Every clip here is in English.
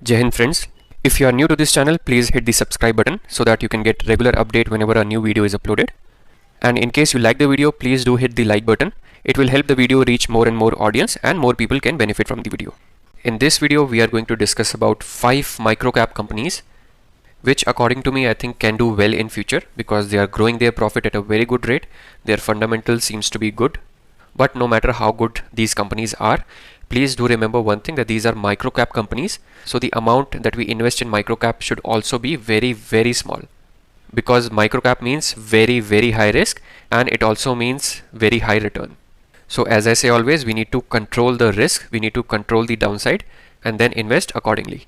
Jai Hind friends. If you are new to this channel, please hit the subscribe button so that you can get regular update whenever a new video is uploaded. And in case you like the video, please do hit the like button. It will help the video reach more and more audience and more people can benefit from the video. In this video, we are going to discuss about 5 microcap companies which according to me I think can do well in future because they are growing their profit at a very good rate. Their fundamentals seems to be good. But no matter how good these companies are, please do remember one thing, that these are microcap companies. So the amount that we invest in microcap should also be very small, because microcap means very high risk and it also means very high return. So as I say always, we need to control the risk, we need to control the downside and then invest accordingly,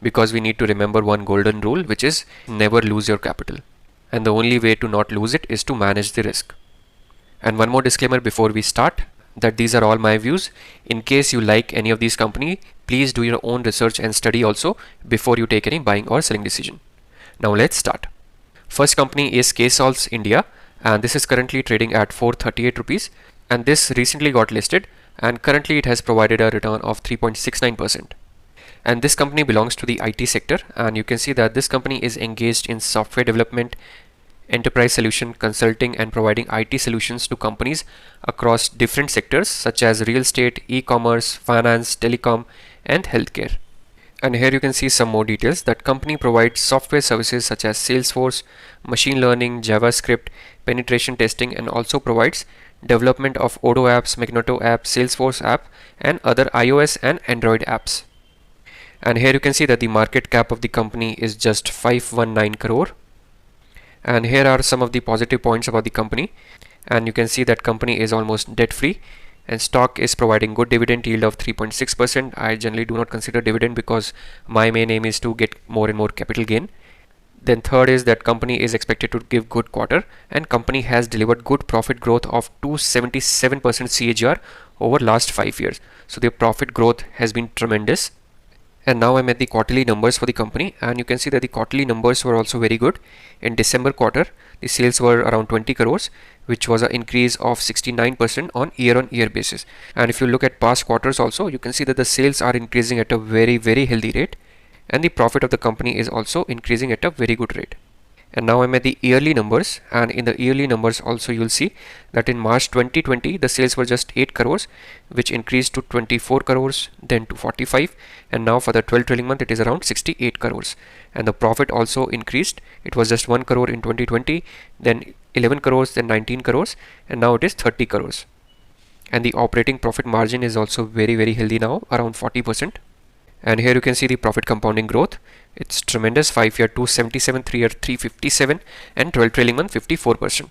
because we need to remember one golden rule, which is never lose your capital, and the only way to not lose it is to manage the risk. And one more disclaimer before we start, that these are all my views. In case you like any of these company, please do your own research and study also before you take any buying or selling decision. Now let's start. First company is Ksolves India, and this is currently trading at 438 rupees, and this recently got listed and currently it has provided a return of 3.69%. And this company belongs to the IT sector, and you can see that this company is engaged in software development, enterprise solution consulting and providing IT solutions to companies across different sectors such as real estate, e-commerce, finance, telecom and healthcare. And here you can see some more details. That company provides software services such as Salesforce, machine learning, JavaScript, penetration testing, and also provides development of Odoo apps, Magneto app, Salesforce app and other iOS and Android apps. And here you can see that the market cap of the company is just 519 crore. And here are some of the positive points about the company, and you can see that company is almost debt free and stock is providing good dividend yield of 3.6%. I generally do not consider dividend because my main aim is to get more and more capital gain. Then third is that company is expected to give good quarter, and company has delivered good profit growth of 277% CAGR over last 5 years. So their profit growth has been tremendous. And now I'm at the quarterly numbers for the company, and you can see that the quarterly numbers were also very good. In December quarter, the sales were around 20 crores, which was an increase of 69% on year-on-year basis. And if you look at past quarters also, you can see that the sales are increasing at a very healthy rate, and the profit of the company is also increasing at a very good rate. And now I'm at the yearly numbers, and in the yearly numbers also you'll see that in March 2020 the sales were just 8 crores, which increased to 24 crores, then to 45, and now for the 12 trailing month it is around 68 crores. And the profit also increased. It was just 1 crore in 2020, then 11 crores, then 19 crores, and now it is 30 crores. And the operating profit margin is also very healthy now, around 40%. And here you can see the profit compounding growth. It's tremendous. 5 year 277, 3 year 357, and 12 trailing month 54%.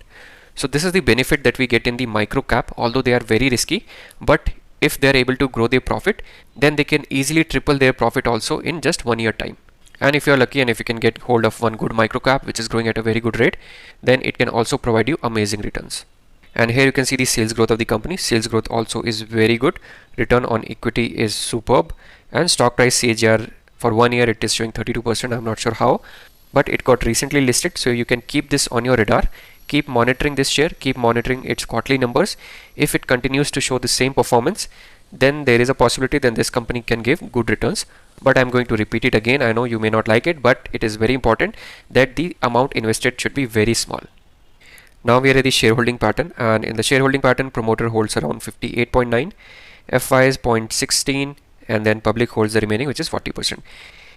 So this is the benefit that we get in the micro cap, although they are very risky, but if they are able to grow their profit, then they can easily triple their profit also in just 1 year time. And if you are lucky and if you can get hold of one good micro cap which is growing at a very good rate, then it can also provide you amazing returns. And here you can see the sales growth of the company. Sales growth also is very good. Return on equity is superb, and stock price CAGR for 1 year it is showing 32%. I'm not sure how, but it got recently listed, so you can keep this on your radar. Keep monitoring this share, keep monitoring its quarterly numbers. If it continues to show the same performance, then there is a possibility that this company can give good returns. But I'm going to repeat it again. I know you may not like it, but it is very important that the amount invested should be very small. Now we are at the shareholding pattern, and in the shareholding pattern, promoter holds around 58.9, FI is 0.16, and then public holds the remaining, which is 40%.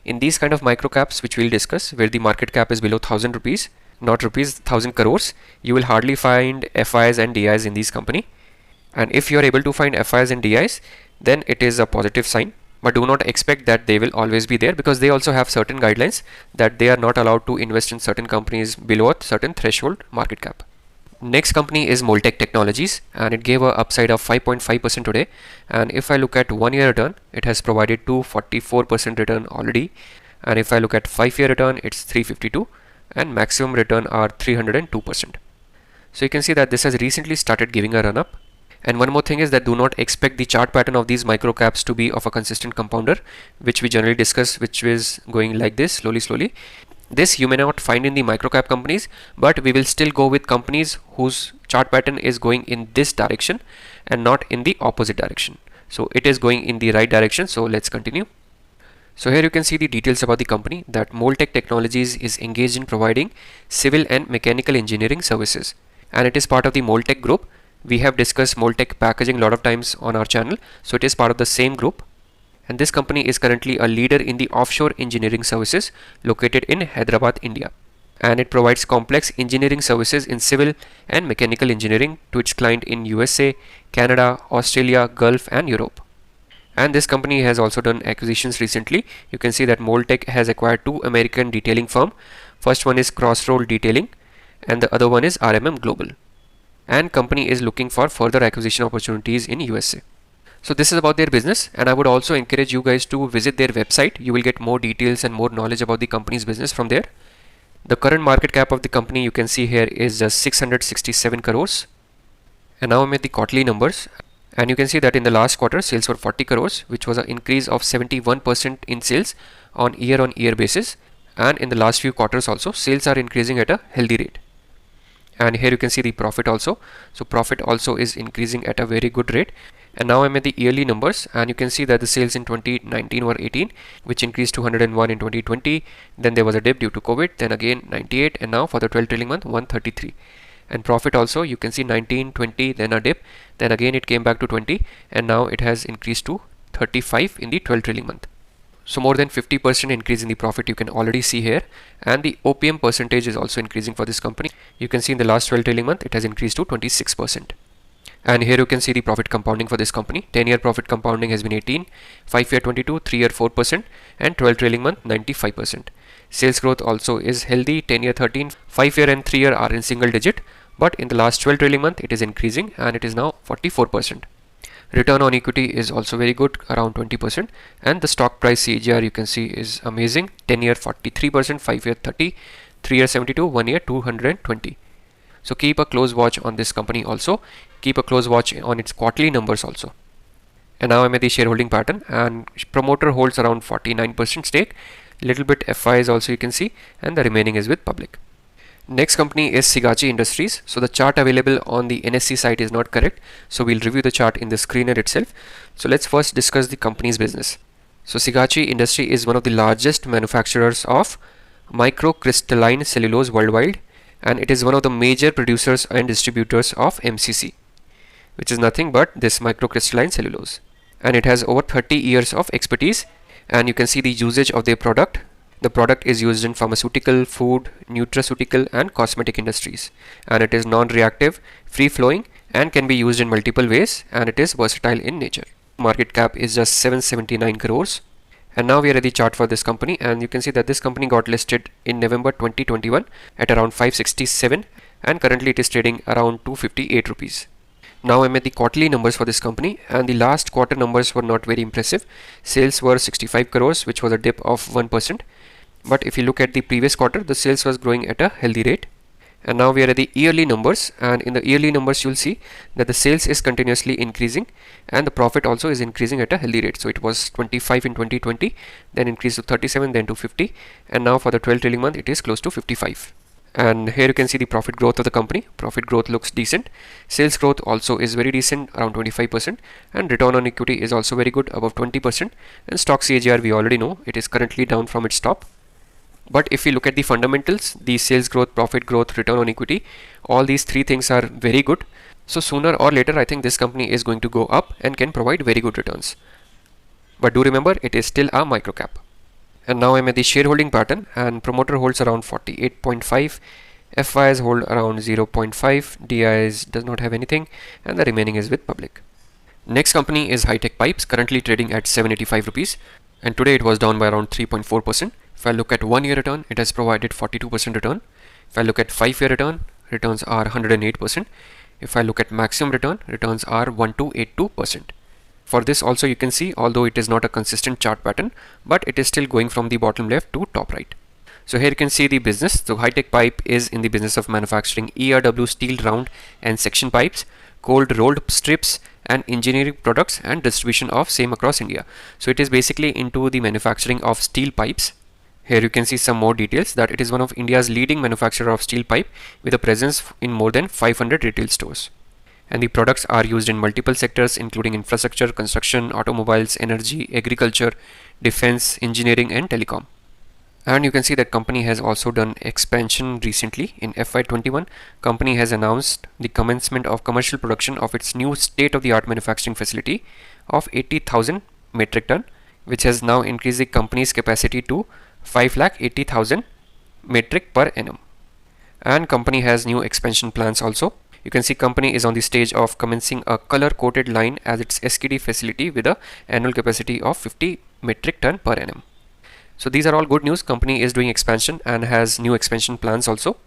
In these kind of micro caps which we'll discuss, where the market cap is below 1000 rupees, not rupees, 1000 crores, you will hardly find FIs and DIs in these company. And if you are able to find FIs and DIs, then it is a positive sign. But do not expect that they will always be there, because they also have certain guidelines that they are not allowed to invest in certain companies below a certain threshold market cap. Next company is Mold-Tek Technologies, and it gave a upside of 5.5% today. And if I look at 1 year return, it has provided 244% return already. And if I look at 5 year return, it's 352, and maximum return are 302%. So you can see that this has recently started giving a run up. And one more thing is that do not expect the chart pattern of these micro caps to be of a consistent compounder, which we generally discuss, which is going like this slowly. This you may not find in the microcap companies, but we will still go with companies whose chart pattern is going in this direction and not in the opposite direction. So it is going in the right direction. So let's continue. So here you can see the details about the company, that Mold-Tek Technologies is engaged in providing civil and mechanical engineering services, and it is part of the Mold-Tek group. We have discussed Mold-Tek packaging a lot of times on our channel, so it is part of the same group. And this company is currently a leader in the offshore engineering services located in Hyderabad, India. And it provides complex engineering services in civil and mechanical engineering to its client in USA, Canada, Australia, Gulf and Europe. And this company has also done acquisitions recently. You can see that Mold-Tek has acquired two American detailing firms. First one is Crossroll Detailing and the other one is RMM Global. And company is looking for further acquisition opportunities in USA. So this is about their business, and I would also encourage you guys to visit their website. You will get more details and more knowledge about the company's business from there. The current market cap of the company you can see here is just 667 crores. And now I'm at the quarterly numbers. And you can see that in the last quarter sales were 40 crores, which was an increase of 71% in sales on year basis. And in the last few quarters also sales are increasing at a healthy rate. And here you can see the profit also. So profit also is increasing at a very good rate. And now I'm at the yearly numbers, and you can see that the sales in 2019 were 18, which increased to 101 in 2020. Then there was a dip due to COVID, then again 98, and now for the 12 trailing month 133. And profit also you can see 19, 20, then a dip, then again it came back to 20, and now it has increased to 35 in the 12 trailing month. So more than 50% increase in the profit you can already see here, and the OPM percentage is also increasing for this company. You can see in the last 12 trailing month it has increased to 26%. And here you can see the profit compounding for this company. 10-year profit compounding has been 18, 5-year 22, 3-year 4%, and 12 trailing month 95%. Sales growth also is healthy. 10-year 13, 5-year and 3-year are in single digit, but in the last 12 trailing month it is increasing and it is now 44%. Return on equity is also very good, around 20%, and the stock price CAGR you can see is amazing. 10-year 43%, 5-year 30, 3-year 72, 1-year 220. So keep a close watch on this company also. Keep a close watch on its quarterly numbers also. And now I'm at the shareholding pattern, and promoter holds around 49% stake. Little bit FIs also you can see, and the remaining is with public. Next company is Sigachi Industries. So the chart available on the NSE site is not correct, so we'll review the chart in the screener itself. So let's first discuss the company's business. So Sigachi Industry is one of the largest manufacturers of microcrystalline cellulose worldwide, and it is one of the major producers and distributors of MCC, which is nothing but this microcrystalline cellulose. And it has over 30 years of expertise, and you can see the usage of their product. The product is used in pharmaceutical, food, nutraceutical and cosmetic industries, and it is non-reactive, free-flowing and can be used in multiple ways, and it is versatile in nature. Market cap is just 779 crores. And now we are at the chart for this company, and you can see that this company got listed in November 2021 at around 567, and currently it is trading around 258 rupees. Now I'm at the quarterly numbers for this company, and the last quarter numbers were not very impressive. Sales were 65 crores, which was a dip of 1%. But if you look at the previous quarter, the sales was growing at a healthy rate. And now we are at the yearly numbers, and in the yearly numbers you'll see that the sales is continuously increasing and the profit also is increasing at a healthy rate. So it was 25 in 2020, then increased to 37, then to 50, and now for the 12 trailing month it is close to 55. And here you can see the profit growth of the company. Profit growth looks decent. Sales growth also is very decent, around 25%, and return on equity is also very good, above 20%. And stock CAGR we already know, it is currently down from its top. But if we look at the fundamentals, the sales growth, profit growth, return on equity, all these three things are very good. So sooner or later I think this company is going to go up and can provide very good returns. But do remember, it is still a microcap. And now I'm at the shareholding pattern, and promoter holds around 48.5, FIs hold around 0.5, DIs does not have anything, and the remaining is with public. Next company is Hi-Tech Pipes, currently trading at 785 rupees, and today it was down by around 3.4%. If I look at 1 year return, it has provided 42% return. If I look at 5-year return, returns are 108%. If I look at maximum return, returns are 1282%. For this also you can see, although it is not a consistent chart pattern, but it is still going from the bottom left to top right. So here you can see the business. So Hi-Tech Pipe is in the business of manufacturing ERW steel round and section pipes, cold rolled strips and engineering products and distribution of same across India. So it is basically into the manufacturing of steel pipes. Here you can see some more details, that it is one of India's leading manufacturer of steel pipe with a presence in more than 500 retail stores. And the products are used in multiple sectors including infrastructure, construction, automobiles, energy, agriculture, defense, engineering and telecom. And you can see that company has also done expansion recently. In FY21, company has announced the commencement of commercial production of its new state-of-the-art manufacturing facility of 80,000 metric ton, which has now increased the company's capacity to 5,80,000 metric per annum. And company has new expansion plans also. You can see company is on the stage of commencing a color-coated line as its SKD facility with a annual capacity of 50 metric ton per annum. So these are all good news. Company is doing expansion and has new expansion plans also.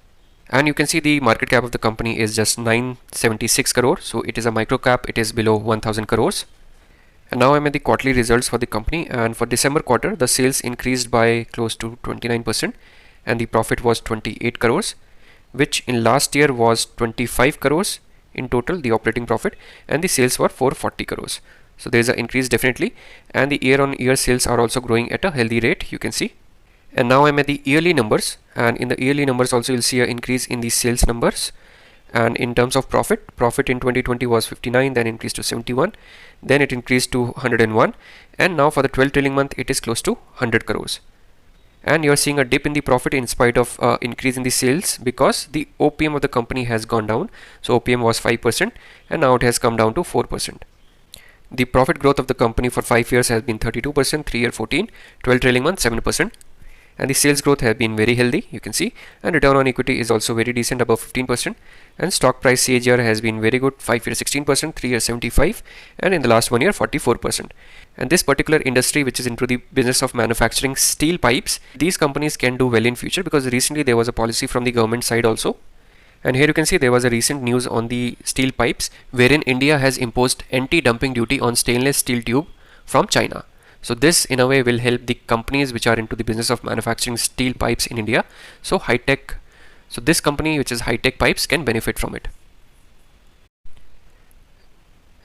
And you can see the market cap of the company is just 976 crore. So it is a micro cap. It is below 1000 crores. And now I'm at the quarterly results for the company. And for December quarter, the sales increased by close to 29% and the profit was 28 crores, which in last year was 25 crores in total, the operating profit, and the sales were 440 crores. So there is an increase definitely, and the year-on-year sales are also growing at a healthy rate, you can see. And now I'm at the yearly numbers, and in the yearly numbers also you'll see an increase in the sales numbers. And in terms of profit in 2020 was 59, then increased to 71, then it increased to 101, and now for the 12 trailing month it is close to 100 crores. And you're seeing a dip in the profit in spite of increase in the sales because the OPM of the company has gone down. So OPM was 5% and now it has come down to 4%. The profit growth of the company for 5 years has been 32%, 3-year 14%, 12 trailing month 7%. And the sales growth has been very healthy, you can see, and return on equity is also very decent, above 15%. And stock price CAGR has been very good, 5-year 16%, 3-year 75%, and in the last 1 year 44%. And this particular industry, which is into the business of manufacturing steel pipes, these companies can do well in future because recently there was a policy from the government side also. And here you can see there was a recent news on the steel pipes wherein India has imposed anti-dumping duty on stainless steel tube from China. So this in a way will help the companies which are into the business of manufacturing steel pipes in India. So this company which is High-Tech Pipes can benefit from it.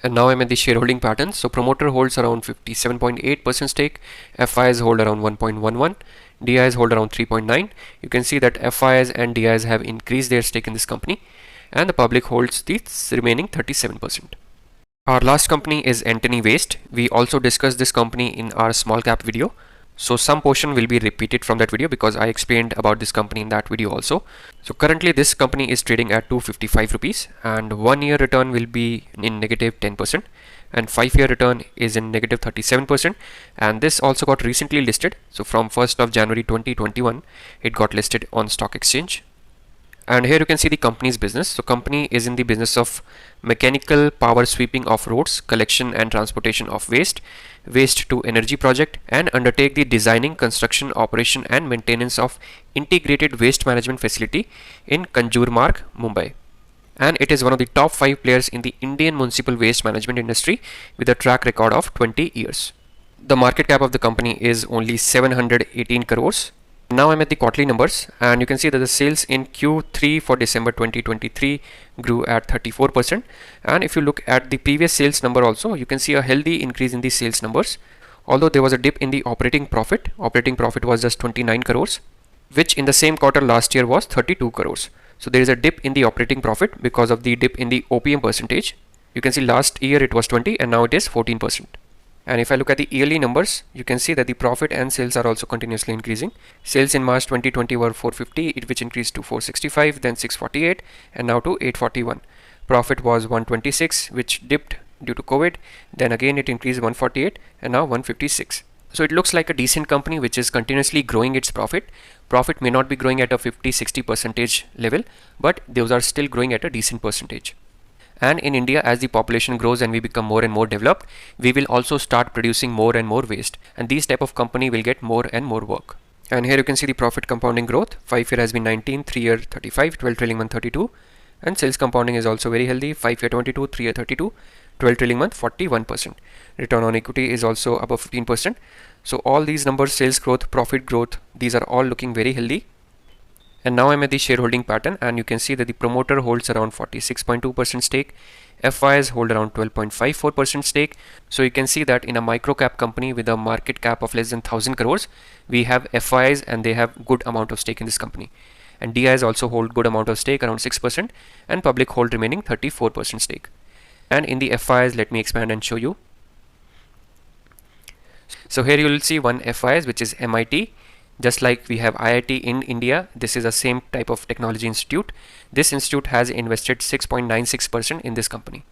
And now I'm at the shareholding patterns. So promoter holds around 57.8% stake, FIs hold around 1.11, DIs hold around 3.9. You can see that FIs and DIs have increased their stake in this company, and the public holds the remaining 37%. Our last company is Antony Waste. We also discussed this company in our small cap video. So some portion will be repeated from that video because I explained about this company in that video also. So currently this company is trading at 255 rupees and 1 year return will be in negative 10% and 5-year return is in negative 37%, and this also got recently listed. So from 1st of January 2021 it got listed on stock exchange. And here you can see the company's business. So company is in the business of mechanical power sweeping of roads, collection and transportation of waste to energy project, and undertake the designing, construction, operation and maintenance of integrated waste management facility in Kanjurmarg, Mumbai. And it is one of the top 5 players in the Indian municipal waste management industry with a track record of 20 years. The market cap of the company is only 718 crores. Now I'm at the quarterly numbers, and you can see that the sales in Q3 for December 2023 grew at 34%. And if you look at the previous sales number also, you can see a healthy increase in the sales numbers. Although there was a dip in the operating profit was just 29 crores, which in the same quarter last year was 32 crores. So there is a dip in the operating profit because of the dip in the OPM percentage. You can see last year it was 20 and now it is 14%. And if I look at the yearly numbers, you can see that the profit and sales are also continuously increasing. Sales in March 2020 were 450, which increased to 465, then 648, and now to 841. Profit was 126, which dipped due to COVID. Then again it increased 148, and now 156. So it looks like a decent company which is continuously growing its profit. Profit may not be growing at a 50-60% level, but those are still growing at a decent percentage. And in India, as the population grows and we become more and more developed, we will also start producing more and more waste, and these type of company will get more and more work. And here you can see the profit compounding growth. 5-year has been 19, 3-year 35, 12 trailing month 32, and sales compounding is also very healthy. 5-year 22, 3-year 32, 12 trailing month 41%. Return on equity is also above 15%. So all these numbers, sales growth, profit growth, these are all looking very healthy. And now I'm at the shareholding pattern, and you can see that the promoter holds around 46.2% stake. FIs hold around 12.54% stake. So you can see that in a micro cap company with a market cap of less than 1000 crores, we have FIs and they have good amount of stake in this company. And DIs also hold good amount of stake, around 6%, and public hold remaining 34% stake. And in the FIs, let me expand and show you. So here you will see one FIS, which is MIT. Just like we have IIT in India, this is the same type of technology institute. This institute has invested 6.96% in this company.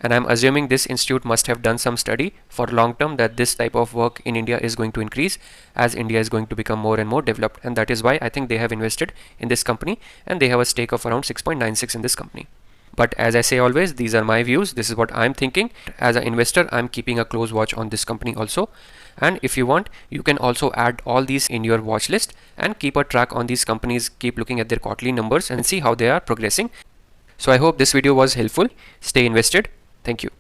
And I'm assuming this institute must have done some study for long term that this type of work in India is going to increase as India is going to become more and more developed. And that is why I think they have invested in this company, and they have a stake of around 6.96 in this company. But as I say always, these are my views. This is what I'm thinking. As an investor, I'm keeping a close watch on this company also. And if you want, you can also add all these in your watch list and keep a track on these companies. Keep looking at their quarterly numbers and see how they are progressing. So I hope this video was helpful. Stay invested. Thank you.